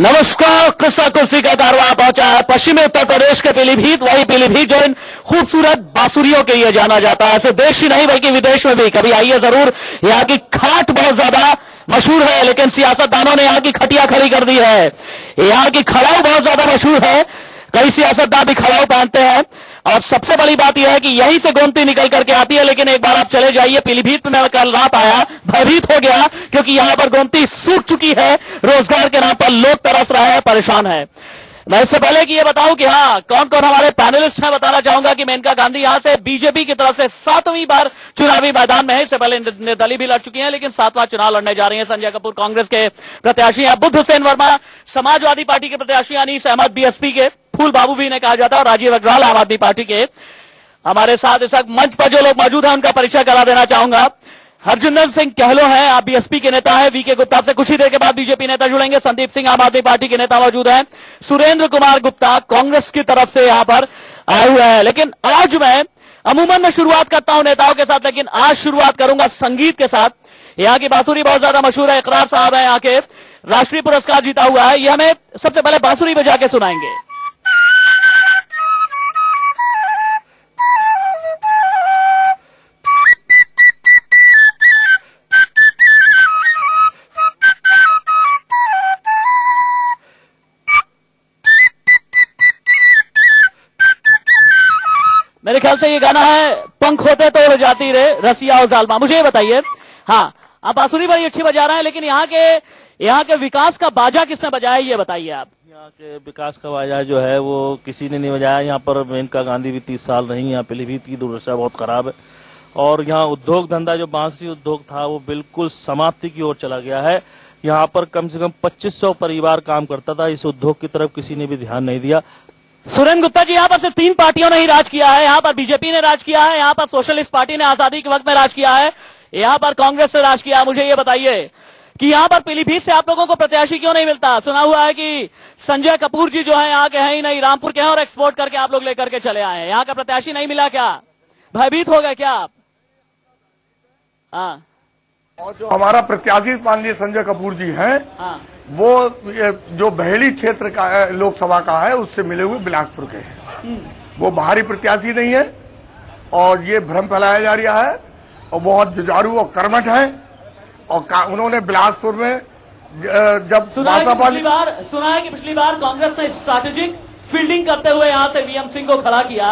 नमस्कार। किस्सा कुर्सी का कारवां पहुंचा है पश्चिमी उत्तर प्रदेश के पीलीभीत। वही पीलीभीत जो इन खूबसूरत बांसुरियों के लिए जाना जाता है, ऐसे देश ही नहीं बल्कि विदेश में भी। कभी आइए जरूर। यहाँ की खाट बहुत ज्यादा मशहूर है, लेकिन सियासतदानों ने यहाँ की खटिया खड़ी कर दी है। यहाँ की खड़ाऊ बहुत ज्यादा मशहूर है, कई सियासतदान भी खड़ाऊ पहनते हैं। और सबसे बड़ी बात यह है कि यहीं से गोमती निकल करके आती है। लेकिन एक बार आप चले जाइए पीलीभीत में। मैं कल रात आया, भयभीत हो गया, क्योंकि यहां पर गोमती सूख चुकी है। रोजगार के नाम पर लोग तरस रहे हैं, परेशान है। मैं इससे पहले कि ये बताऊं कि हाँ कौन कौन हमारे पैनलिस्ट हैं, बताना चाहूंगा कि मेनका गांधी यहां से बीजेपी की तरफ से 7वीं बार चुनावी मैदान में है। इससे पहले निर्दलीय भी लड़ चुकी हैं, लेकिन 7वां चुनाव लड़ने जा रही हैं। संजय कपूर कांग्रेस के प्रत्याशी हैं, बुद्ध हुसैन वर्मा समाजवादी पार्टी के प्रत्याशी, अनीस अहमद बीएसपी के, फूल बाबू भी इन्हें कहा जाता है, और राजीव अग्रवाल आम आदमी पार्टी के। हमारे साथ इस वक्त मंच पर जो लोग मौजूद हैं उनका परिचय करा देना चाहूंगा। हरजिंदर सिंह कहलो हैं, आप बीएसपी के नेता हैं। वीके गुप्ता से कुछ ही देर के बाद बीजेपी नेता जुड़ेंगे। संदीप सिंह आम आदमी पार्टी के नेता मौजूद हैं। सुरेंद्र कुमार गुप्ता कांग्रेस की तरफ से यहां पर आए हुए हैं। लेकिन आज मैं अमूमन मैं शुरुआत करता हूं नेताओं के साथ, लेकिन आज शुरुआत करूंगा संगीत के साथ। यहाँ की बांसुरी बहुत ज्यादा मशहूर है। इकरार साहब है, यहाँ के राष्ट्रीय पुरस्कार जीता हुआ है। ये हमें सबसे पहले बांसुरी बजा के सुनाएंगे। मेरे ख्याल से ये गाना है पंख होते तो उड़ जाती रे रसिया और जालमा। मुझे ये बताइए, हाँ आप बांसुरी बड़ी अच्छी बजा रहे हैं, लेकिन यहाँ के विकास का बाजा किसने बजाया, ये बताइए आप। यहाँ के विकास का बाजा जो है वो किसी ने नहीं बजाया। यहाँ पर मेनका गांधी भी 30 साल रही। यहाँ पीलीभीत की दुर्दशा बहुत खराब है, और यहाँ उद्योग धंधा जो बांसुरी उद्योग था वो बिल्कुल समाप्ति की ओर चला गया है। यहाँ पर कम से कम 2500 परिवार काम करता था। इस उद्योग की तरफ किसी ने भी ध्यान नहीं दिया। सुरेंद्र गुप्ता जी, यहाँ पर सिर्फ 3 पार्टियों ने ही राज किया है। यहाँ पर बीजेपी ने राज किया है, यहाँ पर सोशलिस्ट पार्टी ने आजादी के वक्त में राज किया है, यहाँ पर कांग्रेस ने राज किया है। मुझे ये बताइए कि यहाँ पर पीलीभीत से आप लोगों को प्रत्याशी क्यों नहीं मिलता। सुना हुआ है कि संजय कपूर जी जो है यहाँ के हैं ही नहीं, रामपुर के हैं, और एक्सपोर्ट करके आप लोग लेकर के चले आए हैं। यहाँ का प्रत्याशी नहीं मिला क्या, भयभीत हो गए क्या आप? हाँ, और जो हमारा प्रत्याशी माननीय संजय कपूर जी हैं, हाँ, वो जो बहेड़ी क्षेत्र का है, लोकसभा का है, उससे मिले हुए बिलासपुर के हैं। वो बाहरी प्रत्याशी नहीं है, और ये भ्रम फैलाया जा रहा है, और बहुत जुझारू और कर्मठ है। और उन्होंने बिलासपुर में जब सुना है कि पिछली बार कांग्रेस ने स्ट्रैटेजिक फील्डिंग करते हुए यहां से वीएम सिंह को खड़ा किया।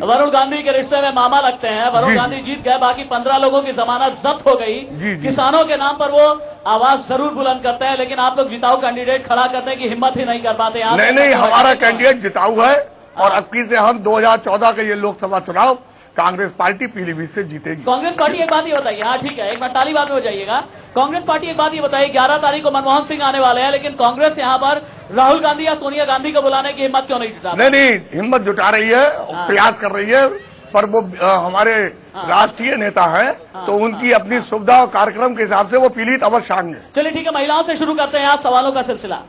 वरुण गांधी के रिश्ते में मामा लगते हैं। वरुण गांधी जीत गए, बाकी 15 लोगों की जमानत जब्त हो गई। किसानों के नाम पर वो आवाज जरूर बुलंद करते हैं, लेकिन आप लोग जिताऊ कैंडिडेट खड़ा करने की हिम्मत ही नहीं कर पाते। नहीं, हमारा कैंडिडेट जिताऊ है, और अब की से हम 2014 के ये लोकसभा चुनाव कांग्रेस पार्टी पीलीभीत से जीतेगी। कांग्रेस पार्टी एक बात ये बताइए, हाँ ठीक है, एक बार ताली बात में बजाइएगा। कांग्रेस पार्टी एक बात ये बताइए, 11 तारीख को मनमोहन सिंह आने वाले हैं, लेकिन कांग्रेस यहाँ पर राहुल गांधी या सोनिया गांधी को बुलाने की हिम्मत क्यों नहीं जुटा? नहीं, हिम्मत जुटा रही है, प्रयास कर रही है, पर वो हमारे राष्ट्रीय नेता हैं, तो उनकी अपनी सुविधा और कार्यक्रम के हिसाब से वो पीलीभीत अवश्य आएंगे। चलिए ठीक है, महिलाओं से शुरू करते हैं आज सवालों का सिलसिला।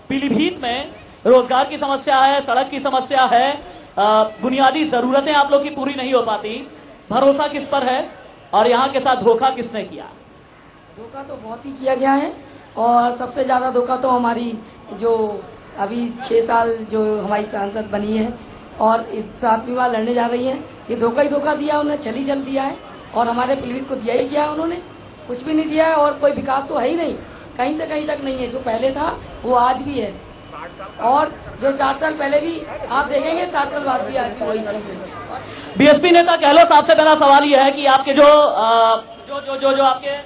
पीलीभीत में रोजगार की समस्या है, सड़क की समस्या है, बुनियादी जरूरतें आप लोग की पूरी नहीं हो पाती। भरोसा किस पर है, और यहाँ के साथ धोखा किसने किया? धोखा तो बहुत ही किया गया है, और सबसे ज्यादा धोखा तो हमारी जो अभी 6 साल जो हमारी सांसद बनी है और इस 7वीं बार लड़ने जा रही है, ये धोखा ही धोखा दिया उन्होंने, छल दिया है। और हमारे पीलीभीत को दिया ही क्या है, उन्होंने कुछ भी नहीं दिया है, और कोई विकास तो है ही नहीं, कहीं से कहीं तक नहीं है। जो पहले था वो आज भी है, और जो 60 साल पहले भी आप देखेंगे, 60 साल बाद भी आज भी वही चीज है। बीएसपी नेता कहलो साहब से मेरा सवाल यह है कि आपके जो आपके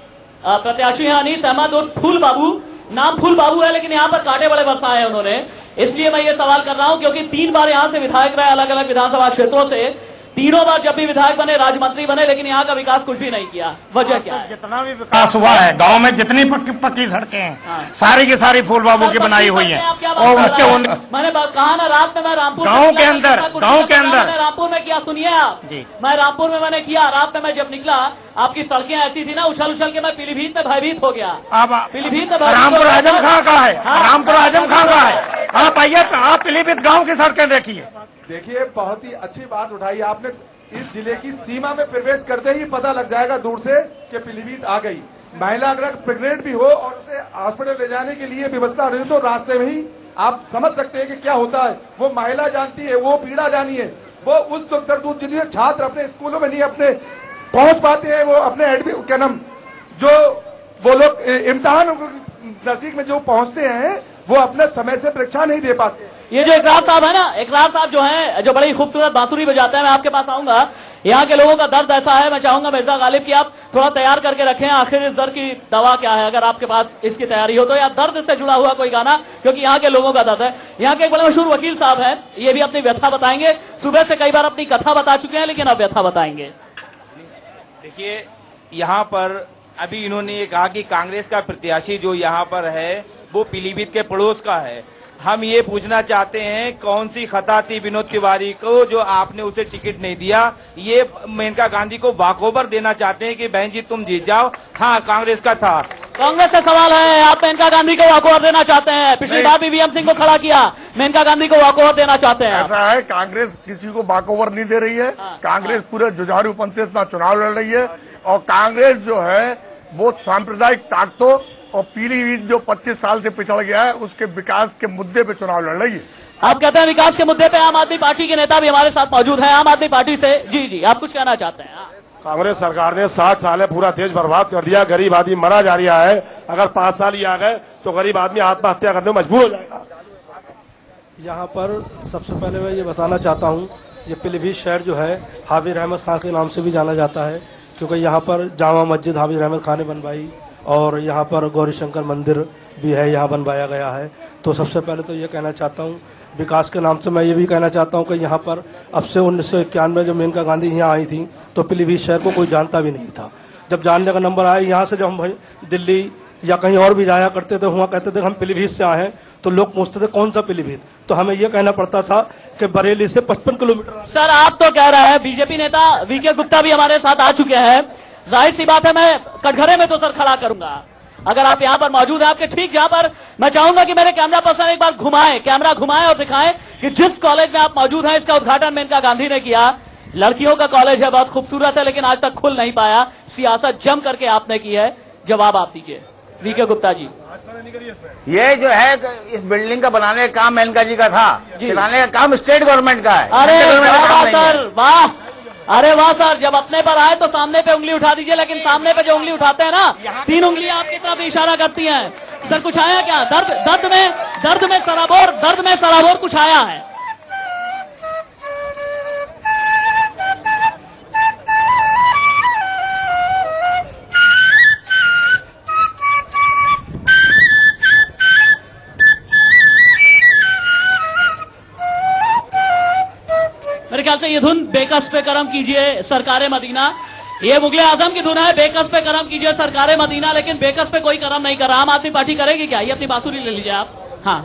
प्रत्याशी हैं अनीस अहमद और फूल बाबू, नाम फूल बाबू है, लेकिन यहाँ पर कांटे बड़े बरसाए हैं उन्होंने। इसलिए मैं ये सवाल कर रहा हूं क्योंकि 3 बार यहाँ से विधायक रहे, अलग अलग विधानसभा क्षेत्रों से। तीनों बार जब भी विधायक बने, राज्य बने, लेकिन यहाँ का विकास कुछ भी नहीं किया। वजह क्या है? जितना भी विकास हुआ है गांव में, जितनी पक्की सड़कें हैं, सारी की सारी फूल बाबू की बनाई हुई है। और मैंने कहा ना, रात में मैं रामपुर गांव के अंदर मैंने रामपुर में किया, सुनिए आप, मैं रामपुर में मैंने किया। रात में मैं जब निकला, आपकी सड़कें ऐसी थी ना, उछल के मैं पीलीभीत में भयभीत हो गया। पीलीभीत में रामपुर आजम खां का है, रामपुर आजम खां का है। आप आइए, आप पीलीभीत गाँव की सड़कें देखिए। देखिए, बहुत ही अच्छी बात उठाई आपने। इस जिले की सीमा में प्रवेश करते ही पता लग जाएगा दूर से कि पीलीभीत आ गई। महिला अगर प्रेग्नेंट भी हो और उसे हॉस्पिटल ले जाने के लिए व्यवस्था नहीं तो रास्ते में ही आप समझ सकते हैं कि क्या होता है। वो महिला जानती है, वो पीड़ा जानी है, वो उस दर्द जिन्हें छात्र अपने स्कूलों में नहीं अपने पहुंच पाते हैं, वो अपने क्या नाम जो वो लोग इम्तिहान नजदीक में जो पहुंचते हैं वो अपने समय से परीक्षा नहीं दे पाते। ये जो इकरार साहब है ना, इकरार साहब जो है जो बड़ी खूबसूरत बांसुरी बजाते हैं, मैं आपके पास आऊंगा। यहाँ के लोगों का दर्द ऐसा है, मैं चाहूंगा मिर्जा गालिब की आप थोड़ा तैयार करके रखें आखिर इस दर्द की दवा क्या है, अगर आपके पास इसकी तैयारी हो तो, या दर्द से जुड़ा हुआ कोई गाना, क्योंकि यहाँ के लोगों का दर्द है। यहाँ के एक बड़े मशहूर वकील साहब हैं, ये भी अपनी व्यथा बताएंगे। सुबह से कई बार अपनी कथा बता चुके हैं, लेकिन अब व्यथा बताएंगे। देखिए, यहाँ पर अभी इन्होंने ये कहा कि कांग्रेस का प्रत्याशी जो यहाँ पर है वो पीलीभीत के पड़ोस का है। हम ये पूछना चाहते हैं कौन सी खता थी विनोद तिवारी को जो आपने उसे टिकट नहीं दिया। ये मेनका गांधी को वाकओवर देना चाहते हैं कि बहन जी तुम जीत जाओ। हाँ, कांग्रेस का था। कांग्रेस का सवाल है, आप मेनका गांधी को वॉकओवर देना चाहते हैं? पिछली बार भी वीएम सिंह को खड़ा किया, मेनका गांधी को वॉकओवर देना चाहते हैं? ऐसा है, कांग्रेस किसी को वॉकओवर नहीं दे रही है। कांग्रेस पूरे जुझारूपन से इतना चुनाव लड़ रही है, और कांग्रेस जो है वो सांप्रदायिक ताकतों और पीलीभीत जो 25 साल से पिछड़ गया है उसके विकास के मुद्दे पे चुनाव लड़ रही है। आप कहते हैं विकास के मुद्दे पे आम आदमी पार्टी के नेता भी हमारे साथ मौजूद हैं। आम आदमी पार्टी से जी आप कुछ कहना चाहते हैं? कांग्रेस सरकार ने 60 साल में पूरा देश बर्बाद कर दिया, गरीब आदमी मरा जा रहा है। अगर 5 साल ही आ गए तो गरीब आदमी आत्महत्या करने में मजबूर हो जाएगा। यहाँ पर सबसे पहले मैं ये बताना चाहता हूँ, ये पीलीभीत शहर जो है हाफिज अहमद खान के नाम से भी जाना जाता है, क्योंकि यहाँ पर जामा मस्जिद हाफिज अहमद खान ने बनवाई और यहाँ पर गौरी शंकर मंदिर भी है, यहाँ बनवाया गया है। तो सबसे पहले तो ये कहना चाहता हूँ, विकास के नाम से मैं ये भी कहना चाहता हूँ कि यहाँ पर अब से 1991 में जब मेनका गांधी यहाँ आई थी तो पीलीभीत शहर को कोई जानता भी नहीं था। जब जानने का नंबर आया यहाँ से, जब हम दिल्ली या कहीं और भी जाया करते थे, वहाँ कहते थे हम पीलीभीत से आए हैं, तो लोग पूछते थे कौन सा पीलीभीत, तो हमें यह कहना पड़ता था कि बरेली से 55 किलोमीटर। सर, आप तो कह रहे हैं, बीजेपी नेता वीके गुप्ता भी हमारे साथ आ चुके हैं। जाहिर सी बात है, मैं कटघरे में तो सर खड़ा करूंगा अगर आप यहाँ पर मौजूद हैं। आपके ठीक जहां पर मैं चाहूंगा कि मेरे कैमरा पर्सन एक बार कैमरा घुमाएं और दिखाएं कि जिस कॉलेज में आप मौजूद हैं, इसका उद्घाटन मेनका गांधी ने किया। लड़कियों का कॉलेज है, बहुत खूबसूरत है, लेकिन आज तक खुल नहीं पाया। सियासत जम करके आपने की है, जवाब आप दीजिए वीके गुप्ता जी। ये जो है इस बिल्डिंग का बनाने का काम मेनका जी का था, चलाने का काम स्टेट गवर्नमेंट का है। अरे वाह सर, वाह, अरे वाह सर, जब अपने पर आए तो सामने पे उंगली उठा दीजिए, लेकिन सामने पे जो उंगली उठाते हैं ना, 3 उंगलियां आपकी तरफ इशारा करती हैं। सर कुछ आया क्या? दर्द में सराबोर कुछ आया है? मेरे ख्याल से ये धुन बेकस पे करम कीजिए सरकारे मदीना, ये मुगले आजम की धुन है। बेकस पे करम कीजिए सरकारे मदीना, लेकिन बेकस पे कोई करम नहीं कर रहा। आम आदमी पार्टी करेगी क्या? ये अपनी बांसुरी ले लीजिए आप। हाँ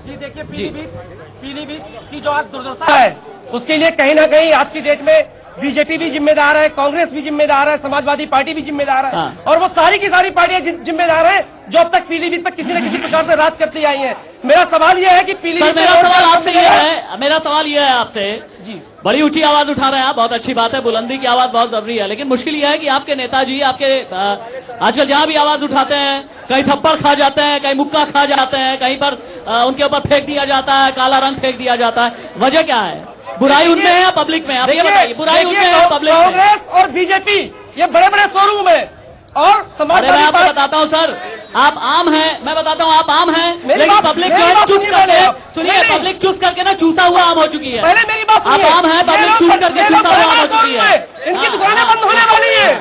जी, देखिए पीलीभीत की जो आज दुर्दशा है उसके लिए कहीं ना कहीं आज की डेट में बीजेपी भी जिम्मेदार है, कांग्रेस भी जिम्मेदार है, समाजवादी पार्टी भी जिम्मेदार है। हाँ। और वो सारी की सारी पार्टियां जिम्मेदार हैं जो अब तक पीलीभीत पर किसी न किसी प्रकार से राज करती आई हैं। मेरा सवाल यह है कि पीलीभीत, मेरा सवाल यह है आपसे जी, बड़ी ऊंची आवाज उठा रहे हैं आप, बहुत अच्छी बात है, बुलंदी की आवाज बहुत जरूरी है, लेकिन मुश्किल यह है कि आपके नेताजी आपके आजकल जहां भी आवाज उठाते हैं, कहीं थप्पड़ खा जाते हैं, कहीं मुक्का खा जाते हैं, कहीं पर उनके ऊपर फेंक दिया जाता है, काला रंग फेंक दिया जाता है। वजह क्या है? बुराई उनमें है या पब्लिक में? आप ये बताइए, बुराई उनमें है या पब्लिक में? कांग्रेस और बीजेपी ये बड़े बड़े शोरूम है और समाजवादी मैं आपको बताता हूँ सर, आप आम हैं, मैं बताता हूँ आप आम हैं, लेकिन पब्लिक जो है चूस करके, सुनिए, पब्लिक चूस करके ना चूसा हुआ आम हो चुकी है। पहले मेरी बात आप आम हैं, पब्लिक चूस करके चूसा हुआ आम हो चुकी है। इनकी दुकानें बंद होने वाली है।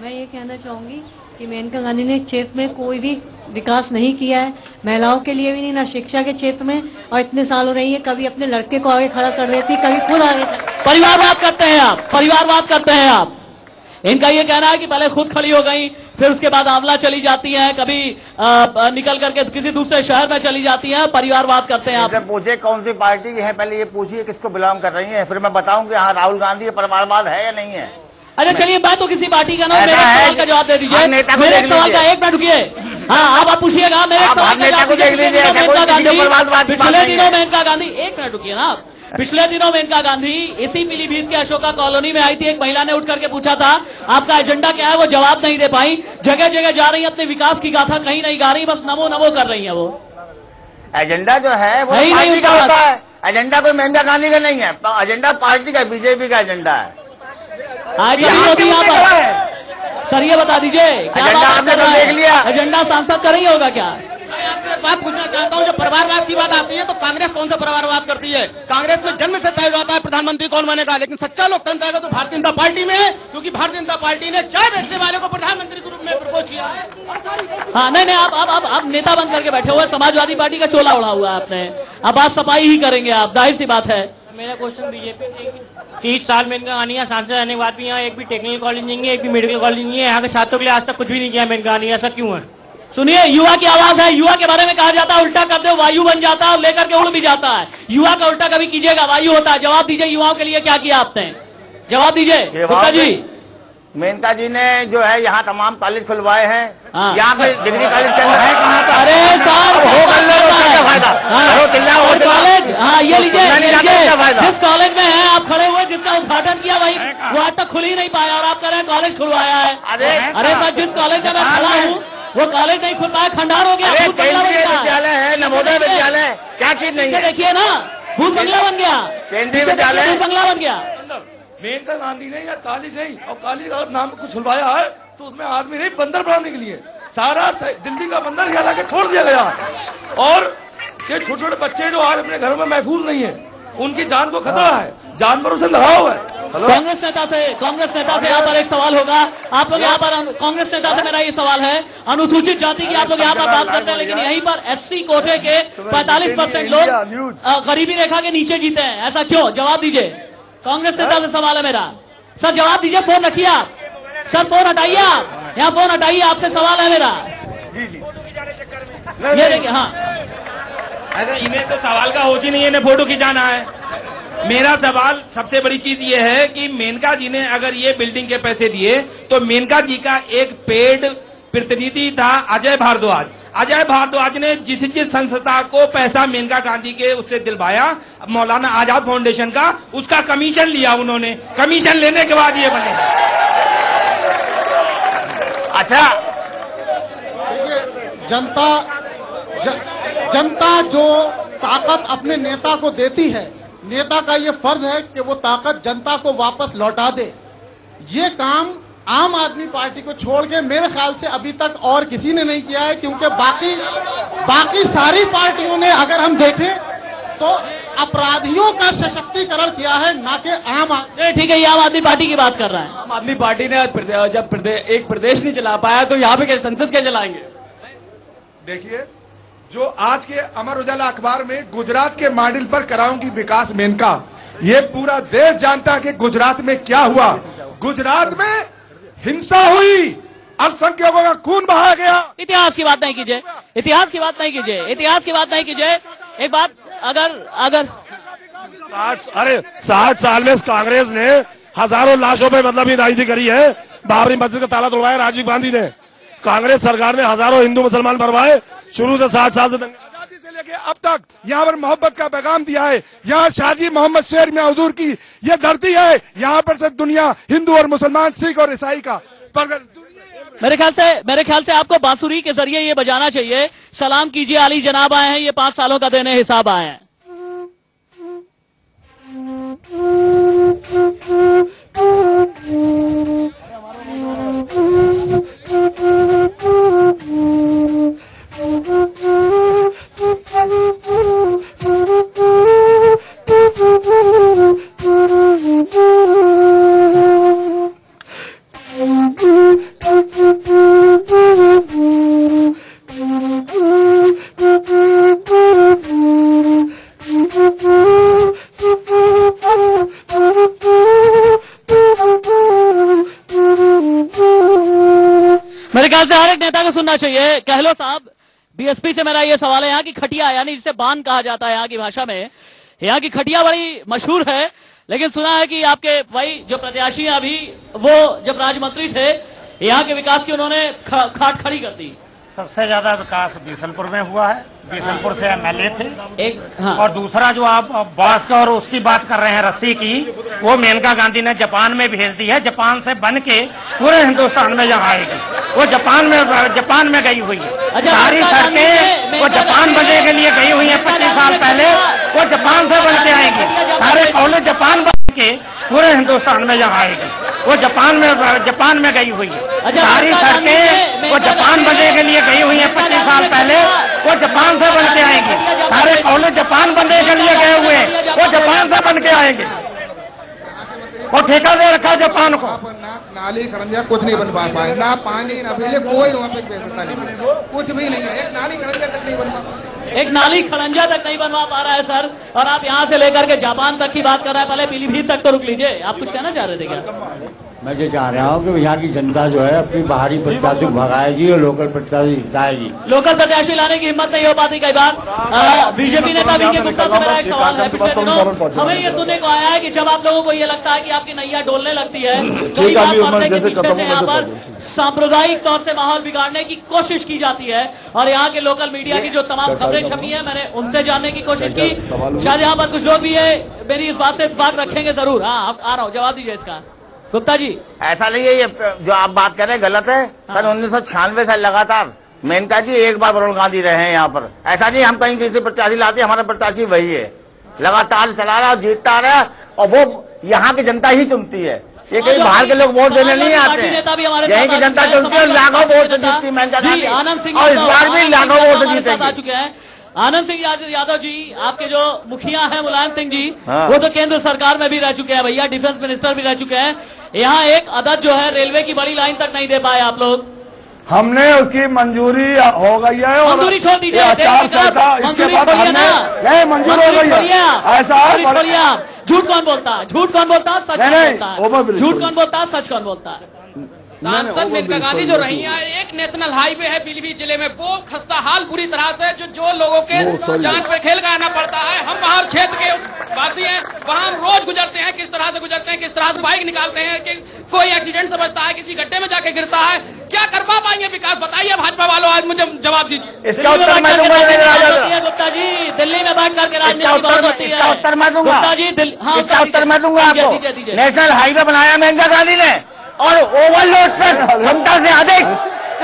मैं ये कहना चाहूंगी कि मेनका गांधी ने क्षेत्र में कोई भी विकास नहीं किया है, महिलाओं के लिए भी नहीं, ना शिक्षा के क्षेत्र में, और इतने साल हो रही है कभी अपने लड़के को आगे खड़ा कर देती, कभी खुद आगे। परिवारवाद करते हैं आप, परिवारवाद करते हैं आप। इनका ये कहना है कि पहले खुद खड़ी हो गई, फिर उसके बाद आंवला चली जाती हैं, कभी निकल करके किसी दूसरे शहर में चली जाती हैं, परिवारवाद करते हैं आप। पूछे कौन सी पार्टी की है, पहले ये पूछिए किसको बिलोंग कर रही है, फिर मैं बताऊं कि हाँ राहुल गांधी का परिवारवाद है या नहीं है। अच्छा चलिए, मैं तो किसी पार्टी का ना, मेरे सवाल का जवाब दे दीजिए। मेरे सवाल का 1 मिनट रुकिए। हाँ, आप पूछिएगा मेरे सवाल का जवाब दीजिए। पिछले दिनों मेनका गांधी, 1 मिनट रुकिए ना आप। पिछले दिनों मेनका गांधी इसी पीलीभीत के अशोका कॉलोनी में आई थी। एक महिला ने उठ करके पूछा था आपका एजेंडा क्या है, वो जवाब नहीं दे पाई। जगह जगह जा रही है, अपने विकास की गाथा कहीं नहीं गा रही, बस नमो नमो कर रही है। वो एजेंडा जो है वो नहीं पार्टी का होता है। एजेंडा कोई मेनका गांधी का नहीं है, एजेंडा पार्टी का, बीजेपी का एजेंडा है। आज मोदी यहाँ पर सर ये बता दीजिए एजेंडा आपने तो देख लिया, एजेंडा सांसद का नहीं होगा क्या? मैं आपसे एक बात पूछना चाहता हूं, जब परिवारवाद की बात आती है तो कांग्रेस कौन सा परिवारवाद करती है? कांग्रेस में जन्म से तय होता है प्रधानमंत्री कौन बनेगा, लेकिन सच्चा लोकतंत्र आएगा तो भारतीय जनता पार्टी में है, क्योंकि भारतीय जनता पार्टी ने चाय बेचने वाले को प्रधानमंत्री के रूप में प्रपोज किया है। हाँ नहीं आप नेता बन करके बैठे हुए, समाजवादी पार्टी का चोला उड़ा हुआ है आपने, अब बात सफाई ही करेंगे आप, जाहिर सी बात है। मेरा क्वेश्चन बीजेपी 30 साल में इनका आनी है, सांसद रहने के बाद भी यहाँ एक भी टेक्निकल कॉलेज नहीं है, एक भी मेडिकल कॉलेज नहीं है, यहाँ के छात्रों के लिए आज तक कुछ भी नहीं किया मेनका गांधी, ऐसा क्यों है? सुनिए, युवा की आवाज है, युवा के बारे में कहा जाता है उल्टा कर दो वायु बन जाता है और लेकर के उड़ भी जाता है। युवा का उल्टा कभी कीजिएगा, वायु होता है। जवाब दीजिए, युवाओं के लिए क्या किया आपने, जवाब दीजिए गुप्ता जी। मेनका जी ने जो है यहाँ तमाम कॉलेज खुलवाए हैं, हाँ। यहाँ पे डिग्री कॉलेज के अंदर है कहाँ पर? अरे सर हो क्या फायदा? कॉलेज, हाँ ये लीजिए, जिस कॉलेज में है आप खड़े हुए, जिसका उद्घाटन किया वही वो आज तक खुल ही नहीं पाया और आप कह रहे हैं कॉलेज खुलवाया है। अरे सर जिस कॉलेज में मैं खड़ा हूँ वो कॉलेज नहीं खुल पाया, खंडार हो गया, भूत बंगला बन गया। विद्यालय है, नवोदय विद्यालय, क्या चीज नहीं है? देखिए ना, भूत बंगला बन गया, केंद्रीय विद्यालय, भूत बंगला बन गया। मेनका गांधी ने या कॉलेज है और कॉलेज का नाम कुछ खुलवाया है तो उसमें आदमी नहीं बंदर बनाने के लिए सारा दिल्ली का बंदर यहाँ लाके छोड़ दिया गया है। और ये छोटे छोटे बच्चे जो आज अपने घरों में महफूज नहीं है, उनकी जान को खतरा है, जानवरों से लगा हुआ है। कांग्रेस नेता से यहाँ पर एक सवाल होगा। आप लोग यहाँ पर कांग्रेस नेता से मेरा ये सवाल है, अनुसूचित जाति की आप लोग यहाँ पर बात करते हैं, लेकिन यहीं पर एससी कोटे के 45% लोग गरीबी रेखा के नीचे जीते हैं, ऐसा क्यों? जवाब दीजिए। कांग्रेस नेता से सवाल है मेरा, सर जवाब दीजिए। फोन रखिए आप, सर फोन हटाइए आप, यहाँ फोन हटाइए, आपसे सवाल है मेरा। ये देखिए, हाँ अरे इन्हें तो सवाल का होश ही नहीं है, इन्हें फोटो खिंचाना है। मेरा सवाल सबसे बड़ी चीज ये है कि मेनका जी ने अगर ये बिल्डिंग के पैसे दिए तो मेनका जी का एक पेड प्रतिनिधि था अजय भारद्वाज। अजय भारद्वाज ने जिस संस्था को पैसा मेनका गांधी के उससे दिलवाया, मौलाना आजाद फाउंडेशन का, उसका कमीशन लिया उन्होंने, कमीशन लेने के बाद ये बने। अच्छा, जनता जो ताकत अपने नेता को देती है, नेता का ये फर्ज है कि वो ताकत जनता को वापस लौटा दे। ये काम आम आदमी पार्टी को छोड़ के मेरे ख्याल से अभी तक और किसी ने नहीं किया है, क्योंकि बाकी सारी पार्टियों ने अगर हम देखें तो अपराधियों का सशक्तिकरण किया है, ना कि आम आदमी। ठीक है, ये आम आदमी पार्टी की बात कर रहा है। आम आदमी पार्टी ने जब एक प्रदेश नहीं चला पाया तो यहाँ पे संसद क्या चलाएंगे? देखिए, जो आज के अमर उजाला अखबार में गुजरात के मॉडल पर कराऊंगी विकास मेनका, ये पूरा देश जानता है कि गुजरात में क्या हुआ। गुजरात में हिंसा हुई, अल्पसंख्यकों का खून बहाया गया। इतिहास की बात नहीं कीजिए, इतिहास की बात नहीं कीजिए, इतिहास की बात नहीं कीजिए। एक बात, अगर 60 साल में कांग्रेस ने हजारों लाशों पे मतलब राजनीति करी है। बाबरी मस्जिद का ताला तोड़वाया राजीव गांधी ने, कांग्रेस सरकार ने हजारों हिंदू मुसलमान मरवाए शुरू से 60 साल से आजादी से लेके अब तक। यहाँ पर मोहब्बत का पैगाम दिया है। यहाँ शाजी मोहम्मद शेर में हुजूर की ये धरती है, यहाँ पर से दुनिया हिंदू और मुसलमान, सिख और ईसाई का मेरे ख्याल से आपको बांसुरी के जरिए ये बजाना चाहिए। सलाम कीजिए, अली जनाब आए हैं, ये 5 सालों का देने हिसाब आए हैं। मेरे ख्याल से हर एक नेता को सुनना चाहिए। गहलोत साहब, बीएसपी से मेरा ये सवाल है, यहाँ की खटिया यानी जिसे बान कहा जाता है यहाँ की भाषा में, यहाँ की खटिया बड़ी मशहूर है, लेकिन सुना है कि आपके भाई जो प्रत्याशी हैं अभी, वो जब राज्य मंत्री थे यहाँ के विकास की उन्होंने खाट खड़ी कर दी। सबसे ज्यादा विकास बीसलपुर में हुआ है। बीसलपुर से एमएलए थे हाँ। और दूसरा जो आप बॉस का और उसकी बात कर रहे हैं रस्सी की, वो मेनका गांधी ने जापान में भेज दी है। जापान से बन के पूरे हिंदुस्तान में यहाँ आएगी। वो जापान में गई हुई है। सारी सड़कें वो जापान बनने के लिए गई हुई है। 25 साल पहले वो जापान से बन के आएंगी। सारे कॉलेज जापान बन के पूरे हिंदुस्तान में यहाँ आएगी। वो जापान में गई हुई है। सारी सड़कें वो जापान बनने के लिए गई हुई है। 25 साल पहले वो जापान से बन के आएंगे। सारे कॉलेज जापान बनने के लिए गए हुए हैं। वो जापान से बन के आएंगे। वो ठेका दे रखा जापान को। नाली खरंजा कुछ नहीं बन पाए, ना पानी ना बिजली, कोई वहाँ पे व्यवस्था नहीं, कुछ भी नहीं है। एक नाली खरंजा तक नहीं बन पा एक नाली खरंजा तक नहीं बनवा पा रहा है सर। और आप यहाँ से लेकर के जापान तक की बात कर रहे हैं। पहले पीलीभीत तक तो रुक लीजिए, आप कुछ कहना चाह रहे थे क्या? मैं ये चाह रहा हूँ कि यहाँ की जनता जो है अपनी बाहरी प्रत्याशी को भगाएगी और लोकल प्रत्याशी जिताएगी। लोकल प्रत्याशी लाने की हिम्मत नहीं हो पाती कई बार। बीजेपी नेता वीके गुप्ता से मेरा एक सवाल है। पिछले दिनों हमें ये सुनने को आया है कि जब आप लोगों को ये लगता है कि आपकी नैया डोलने लगती है तो यहाँ पर सांप्रदायिक तौर से माहौल बिगाड़ने की कोशिश की जाती है। और यहाँ के लोकल मीडिया की जो तमाम खबरें छपी है, मैंने उनसे जानने की कोशिश की। शायद यहाँ पर कुछ लोग भी है, मेरी इस बात से इत्तेफाक रखेंगे जरूर। हाँ, आ रहा हूँ, जवाब दीजिए इसका। गुप्ता जी, ऐसा नहीं है, ये जो आप बात कर रहे हैं गलत है। सन 1996 से लगातार मेनका जी एक बार वरुण गांधी रहे हैं यहाँ पर। ऐसा नहीं हम कहीं किसी प्रत्याशी लाते, हमारा प्रत्याशी वही है। लगातार चला रहा, जीतता रहा और वो यहाँ की जनता ही चुनती है। ये कहीं बाहर के लोग वोट देने नहीं आते हैं, यहीं की जनता चुनती है। लाखों वोट जीतती मेनका गांधी और इस बार भी लाखों वोट जीतेंगे। आनंद सिंह यादव जी, आपके जो मुखिया हैं मुलायम सिंह जी, वो तो केंद्र सरकार में भी रह चुके हैं भैया, डिफेंस मिनिस्टर भी रह चुके हैं। यहाँ एक अदद जो है रेलवे की बड़ी लाइन तक नहीं दे पाए आप लोग। हमने उसकी मंजूरी हो गई है और मंजूरी छोड़ दीजिए, इसके बाद हमने मंजूर हो गई है। ऐसा झूठ कौन बोलता है? झूठ कौन बोलता है? सच कौन बोलता है? झूठ कौन बोलता है? सच कौन बोलता है? सांसद मेनका गांधी जो रही है, एक नेशनल हाईवे है पीलीभीत जिले में, वो खस्ता हाल बुरी तरह से जो लोगों के जान पे खेल का आना पड़ता है। हम बाहर क्षेत्र के वासी हैं, वहाँ रोज गुजरते हैं, किस तरह से गुजरते हैं, किस तरह से बाइक निकालते हैं कि कोई एक्सीडेंट से बचता है, किसी गड्ढे में जाके गिरता है। क्या कर पाएंगे विकास? बताइए भाजपा वालों, आज मुझे जवाब दीजिए। इसका उत्तर मैं दूंगा गुप्ता जी, दिल्ली में बैठ करके राजनीति बहुत होती है। इसका उत्तर मैं दूंगा गुप्ता जी, इसका उत्तर मैं दूंगा आपको। नेशनल हाईवे बनाया मेनका गांधी ने और ओवरलोड पर क्षमता से अधिक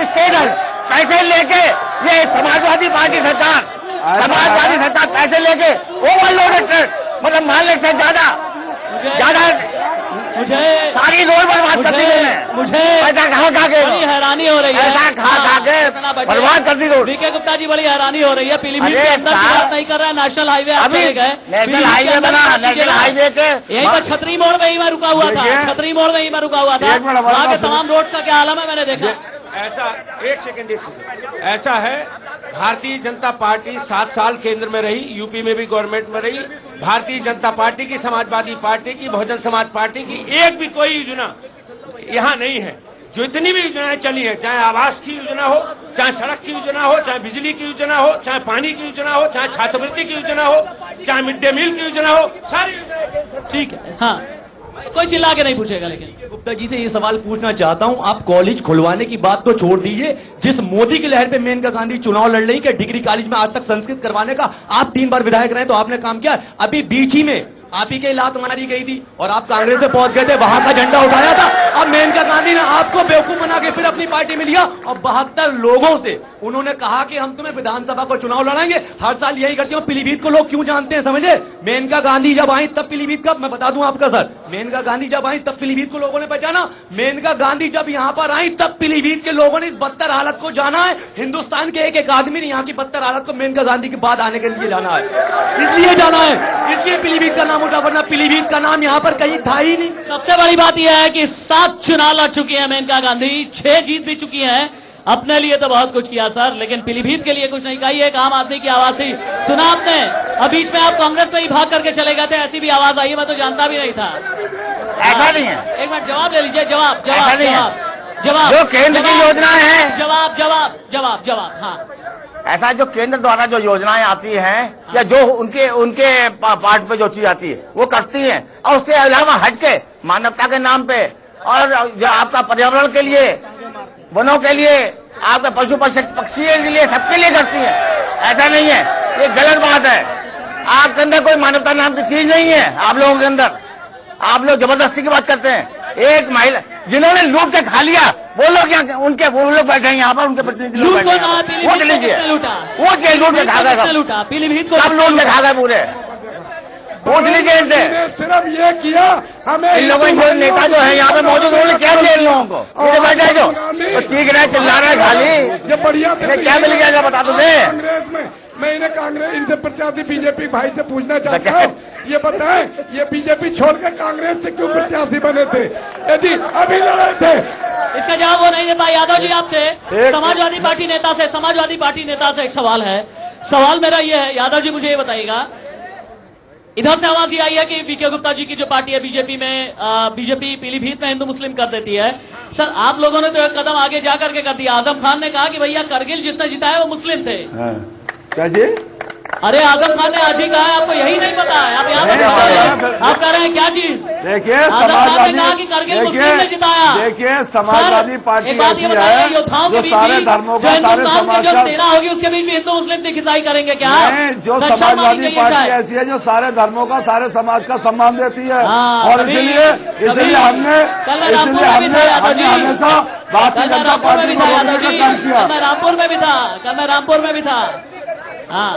स्टेशन पैसे लेके ये समाजवादी पार्टी सरकार पैसे लेके ओवरलोडेड ट्रक, मतलब मान लेते ज्यादा मुझे सारी रोड बर्बाद कर दी मुझे पैसा खा के बड़ी हैरानी हो रही है। पैसा खा के बर्बाद कर दी रोड। वीके गुप्ता जी, बड़ी हैरानी हो रही है। पीलीभीत के अंदर की बात नहीं कर रहा है, नेशनल हाईवे आप चले गए। नेशनल हाईवे बना, नेशनल हाईवे के यहीं पर छतरी मोड़ में ही मैं रुका हुआ था। छतरी मोड़ में ही मैं रुका हुआ था। वहाँ के तमाम रोड का क्या आलम है मैंने देखा। ऐसा एक सेकंड ऐसा है, भारतीय जनता पार्टी 7 साल केंद्र में रही, यूपी में भी गवर्नमेंट में रही। भारतीय जनता पार्टी की, समाजवादी पार्टी की, बहुजन समाज पार्टी की एक भी कोई योजना यहाँ नहीं है। जो इतनी भी योजनाएं चली है, चाहे आवास की योजना हो, चाहे सड़क की योजना हो, चाहे बिजली की योजना हो, चाहे पानी की योजना हो, चाहे छात्रवृत्ति की योजना हो, चाहे मिड डे मील की योजना हो, सारी योजनाएं ठीक है। हाँ, कोई चिल्ला के नहीं पूछेगा। लेकिन गुप्ता जी से ये सवाल पूछना चाहता हूं, आप कॉलेज खुलवाने की बात तो छोड़ दीजिए, जिस मोदी की लहर पे मेनका गांधी चुनाव लड़ रही है, डिग्री कॉलेज में आज तक संस्कृत करवाने का, आप 3 बार विधायक रहे तो आपने काम किया। अभी बीच ही में आप ही के लात मारी गई थी और आप कांग्रेस में पहुंच गए थे, वहां का झंडा उठाया था। अब मेनका गांधी ने आपको बेवकूफ बना के फिर अपनी पार्टी में लिया और 72 लोगों से उन्होंने कहा कि हम तुम्हें विधानसभा को चुनाव लड़ाएंगे। हर साल यही करते हो। पीलीभीत को लोग क्यों जानते हैं समझे? मेनका गांधी जब आई तब पीलीभीत का, मैं बता दूं आपका सर, मेनका गांधी जब आई तब पीलीभीत को लोगों ने पहचाना। मेनका गांधी जब यहां पर आई तब पीलीभीत के लोगों ने इस बदतर हालत को जाना है। हिंदुस्तान के एक आदमी ने यहां की बदतर हालत को मेनका गांधी के बाद आने के लिए जाना है, इसलिए जाना है, इसलिए पीलीभीत का नाम उठा, वरना पीलीभीत का नाम यहां पर कहीं था ही नहीं। सबसे बड़ी बात यह है कि 7 चुनाव लड़ चुकी है मेनका गांधी, 6 जीत भी चुकी हैं। अपने लिए तो बहुत कुछ किया सर, लेकिन पीलीभीत के लिए कुछ नहीं कहा। एक आम आदमी की आवाज थी, सुना आपने? अब बीच में आप कांग्रेस में ही भाग करके चले गए थे, ऐसी भी आवाज आई, मैं तो जानता भी नहीं था। ऐसा नहीं है। एक मिनट जवाब ले लीजिए। जवाब जो केंद्र की योजना है, जवाब। हाँ, ऐसा जो केंद्र द्वारा जो योजनाएं आती हैं या जो उनके पार्ट पे जो चीज आती है वो करती हैं, और उसके अलावा हटके मानवता के नाम पे और जो आपका पर्यावरण के लिए, वनों के लिए, आपके पशु पक्षी के लिए, सबके लिए करती है। ऐसा नहीं है, ये गलत बात है। आपके अंदर कोई मानवता नाम की चीज नहीं है। आप लोगों के अंदर, आप लोग जबरदस्ती की बात करते हैं। एक महिला जिन्होंने लूट के खा लिया, वो लोग यहाँ उनके, वो लोग बैठे हैं यहाँ पर, उनके प्रतिनिधि लोग बैठे हैं। वो लीजिए, वो क्या लूट के खा गए, सब लूट के खा गए पूरे। पूछ लीजिए इनसे। सिर्फ ये किया हमें, इन लोगों ने नेता जो है यहाँ पे मौजूद, उन्होंने क्या दिया इन लोगों को? ये बैठे जो तो चीख रहा है, चिल्ला रहा है खाली, ये बढ़िया क्या मिल गया बता दो। कांग्रेस में मैं इन्हें कांग्रेस, इनसे प्रत्याशी बीजेपी भाई से पूछना चाहता हूँ, ये बताएं ये बीजेपी छोड़कर कांग्रेस से क्यों प्रत्याशी बने थे यदि अभी लड़े थे? इसका जवाब वो नहीं दे पाए। यादव जी आपसे समाजवादी पार्टी नेता से एक सवाल है। सवाल मेरा ये है, यादव जी मुझे ये बताइएगा, इधर से आवाज ये आई है कि वीके गुप्ता जी की जो पार्टी है बीजेपी में, बीजेपी पीलीभीत में हिंदू मुस्लिम कर देती है। सर आप लोगों ने तो एक कदम आगे जाकर के कर दिया। आजम खान ने कहा कि भैया करगिल जिसने जिताया वो मुस्लिम थे। क्या जी? अरे आजम खान ने आज ही कहा है, आपको यही नहीं पता है? आप यहाँ पर आप कह रहे हैं क्या चीज? देखिए समाजवादी, करगिल मुस्लिम ने जिताया। देखिए समाजवादी पार्टी एक बात ये बताइए, योद्धाओं के बीच सारे धर्मों का, सारे समाज जो सेना होगी उसके बीच में हिंदू मुस्लिम से खिंचाई करेंगे क्या? जो समाजवादी पार्टी ऐसी है जो सारे धर्मों का, सारे समाज का सम्मान देती है, और इसलिए हमने हमेशा भारतीय जनता पार्टी को रोकने का काम किया। मैं रामपुर में भी था। हाँ,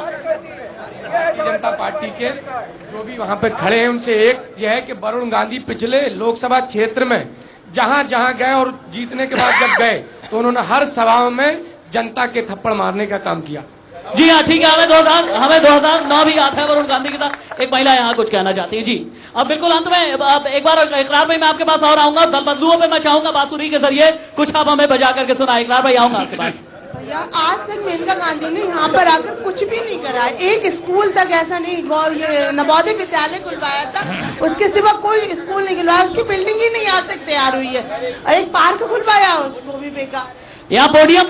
भारतीय जनता पार्टी के जो भी वहां पे खड़े हैं उनसे एक यह है कि वरुण गांधी पिछले लोकसभा क्षेत्र में जहां जहां गए और जीतने के बाद जब गए तो उन्होंने हर सभाओं में जनता के थप्पड़ मारने का काम किया। जी हाँ, ठीक है। हमें 2009 भी याद है वरुण गांधी के साथ। एक महिला यहाँ कुछ कहना चाहती है जी। अब बिल्कुल अंत में एक बार इकरार भाई मैं आपके पास और आऊंगा। दल बदलुओं पे मैं चाहूंगा बांसुरी के जरिए कुछ आप हमें बजा करके सुना। इकरार भाई आऊंगा आपके पास। आज तक मेनका गांधी ने यहाँ पर आकर कुछ भी नहीं करा है। एक स्कूल तक ऐसा नहीं, ये नवोदय विद्यालय खुलवाया था, उसके सिवा कोई स्कूल नहीं खुलवाया। उसकी बिल्डिंग ही नहीं आज तक तैयार हुई है। और एक पार्क खुलवाया, उसको भी बेकार। यहाँ पोडियम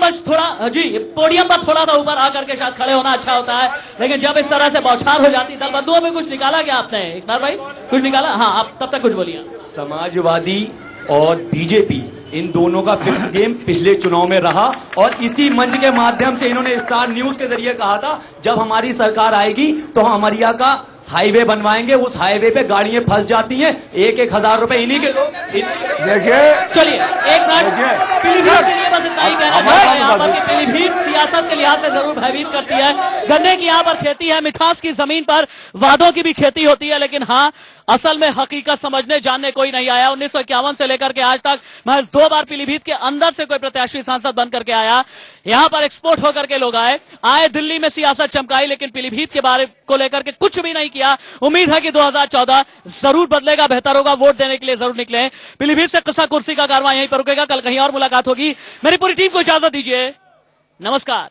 पर थोड़ा सा ऊपर आकर के शायद खड़े होना अच्छा होता है, लेकिन जब इस तरह से बौछार हो जाती दल बदलुओं में कुछ निकाला क्या आपने? इकरार भाई कुछ निकाला? हाँ, आप तब तक कुछ बोलिए। समाजवादी और बीजेपी इन दोनों का फिक्स गेम पिछले चुनाव में रहा, और इसी मंच के माध्यम से इन्होंने स्टार न्यूज के जरिए कहा था जब हमारी सरकार आएगी तो हम अमरिया का हाईवे बनवाएंगे। उस हाईवे पे गाड़ियां फंस जाती हैं, 1,000 रुपए इन्हीं के लोग। देखिए चलिए एक मिनट, पीलीभीत के लिए बस इतना ही कहना चाहते हैं। यहाँ पर की पीलीभीत सियासत के लिहाज से जरूर भयभीत करती है। गन्ने की यहाँ पर खेती है, मिठास की जमीन पर वादों की भी खेती होती है, लेकिन हाँ असल में हकीकत समझने जानने कोई नहीं आया। 1951 से लेकर के आज तक महज 2 बार पीलीभीत के अंदर से कोई प्रत्याशी सांसद बन करके आया। यहां पर एक्सपोर्ट होकर के लोग आए दिल्ली में सियासत चमकाई, लेकिन पीलीभीत के बारे को लेकर के कुछ भी नहीं किया। उम्मीद है कि 2014 जरूर बदलेगा, बेहतर होगा। वोट देने के लिए जरूर निकले। पीलीभीत से किस्सा कुर्सी का कारवां यहीं पर रुकेगा। कल कहीं और मुलाकात होगी। मेरी पूरी टीम को इजाजत दीजिए। नमस्कार।